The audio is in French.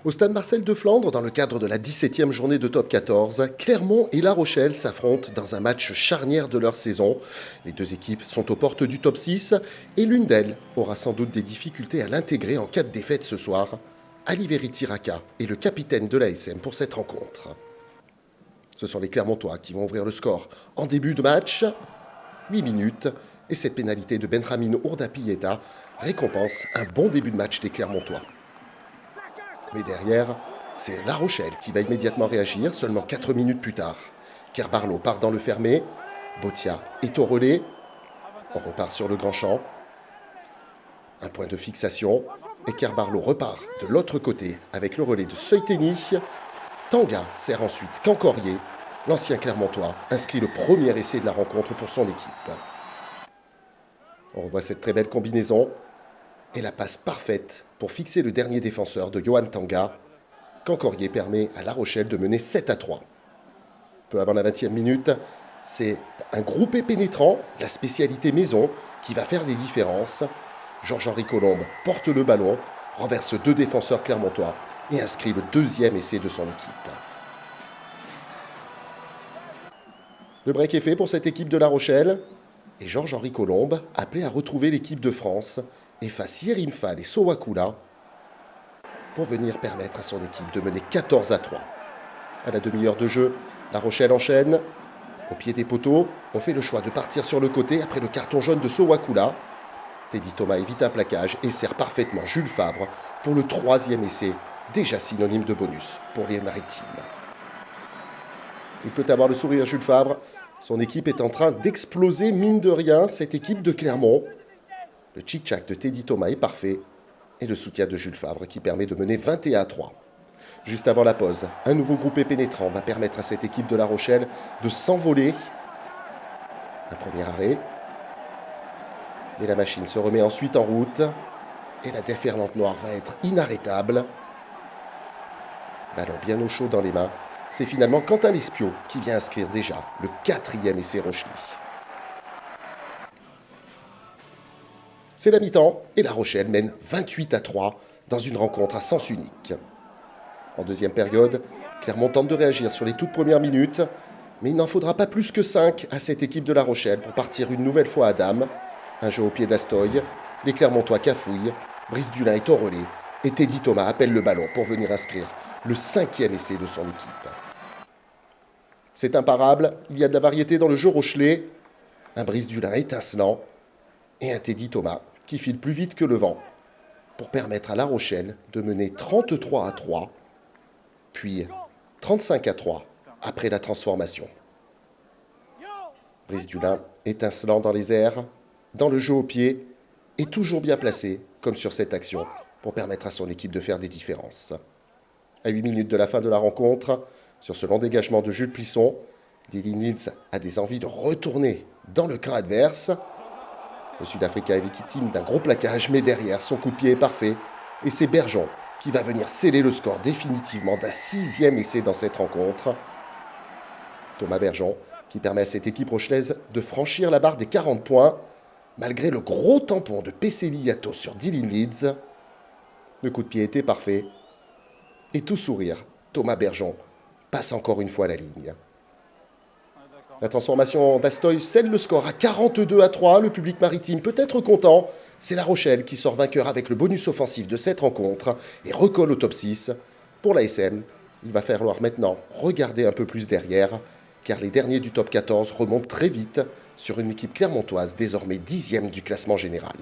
Au stade Marcel de Flandre, dans le cadre de la 17e journée de Top 14, Clermont et La Rochelle s'affrontent dans un match charnière de leur saison. Les deux équipes sont aux portes du Top 6 et l'une d'elles aura sans doute des difficultés à l'intégrer en cas de défaite ce soir. Ali Verity Raka est le capitaine de l'ASM pour cette rencontre. Ce sont les Clermontois qui vont ouvrir le score en début de match. 8 minutes et cette pénalité de Benjamin Ourda-Pieta récompense un bon début de match des Clermontois. Mais derrière, c'est La Rochelle qui va immédiatement réagir, seulement 4 minutes plus tard. Kerbarlo part dans le fermé, Botia est au relais, on repart sur le grand champ. Un point de fixation, et Kerbarlo repart de l'autre côté avec le relais de Seuiteni. Tanga sert ensuite Cancorier, l'ancien Clermontois inscrit le premier essai de la rencontre pour son équipe. On revoit cette très belle combinaison et la passe parfaite pour fixer le dernier défenseur de Johan Tanga. Cancorier permet à La Rochelle de mener 7-3. Peu avant la 20e minute, c'est un groupé pénétrant, la spécialité maison, qui va faire des différences. Georges-Henri Colombe porte le ballon, renverse deux défenseurs clermontois et inscrit le deuxième essai de son équipe. Le break est fait pour cette équipe de La Rochelle et Georges-Henri Colombe, appelé à retrouver l'équipe de France, efface Yerim Fall et Sowakula pour venir permettre à son équipe de mener 14-3. À la demi-heure de jeu, La Rochelle enchaîne. Au pied des poteaux, on fait le choix de partir sur le côté après le carton jaune de Sowakula. Teddy Thomas évite un plaquage et sert parfaitement Jules Favre pour le troisième essai, déjà synonyme de bonus pour les Maritimes. Il peut avoir le sourire Jules Favre. Son équipe est en train d'exploser, mine de rien, cette équipe de Clermont. Le tchic-tchac de Teddy Thomas est parfait et le soutien de Jules Favre qui permet de mener 21-3. Juste avant la pause, un nouveau groupé pénétrant va permettre à cette équipe de La Rochelle de s'envoler. Un premier arrêt. Mais la machine se remet ensuite en route et la déferlante noire va être inarrêtable. Ballon bien au chaud dans les mains. C'est finalement Quentin Lespiot qui vient inscrire déjà le 4e essai Rochely. C'est la mi-temps et La Rochelle mène 28-3 dans une rencontre à sens unique. En deuxième période, Clermont tente de réagir sur les toutes premières minutes, mais il n'en faudra pas plus que 5 à cette équipe de La Rochelle pour partir une nouvelle fois à dame. Un jeu au pied d'Astoy, les Clermontois cafouillent, Brice Dulin est au relais et Teddy Thomas appelle le ballon pour venir inscrire le 5e essai de son équipe. C'est imparable, il y a de la variété dans le jeu rochelais. Un Brice Dulin étincelant et un Teddy Thomas qui file plus vite que le vent pour permettre à La Rochelle de mener 33-3, puis 35-3 après la transformation. Brice Dulin étincelant dans les airs, dans le jeu au pied et toujours bien placé, comme sur cette action, pour permettre à son équipe de faire des différences. À 8 minutes de la fin de la rencontre, sur ce long dégagement de Jules Plisson, Dylan Leeds a des envies de retourner dans le camp adverse. Le Sud-Africain est victime d'un gros plaquage, mais derrière, son coup de pied est parfait. Et c'est Bergeon qui va venir sceller le score définitivement d'un 6e essai dans cette rencontre. Thomas Bergeon, qui permet à cette équipe rochelaise de franchir la barre des 40 points, malgré le gros tampon de Pesseli Yato sur Dylan Leeds. Le coup de pied était parfait. Et tout sourire, Thomas Bergeon passe encore une fois la ligne. La transformation d'Astoy scelle le score à 42-3. Le public maritime peut être content. C'est La Rochelle qui sort vainqueur avec le bonus offensif de cette rencontre et recolle au top 6. Pour l'ASM, il va falloir maintenant regarder un peu plus derrière, car les derniers du top 14 remontent très vite sur une équipe clermontoise désormais 10e du classement général.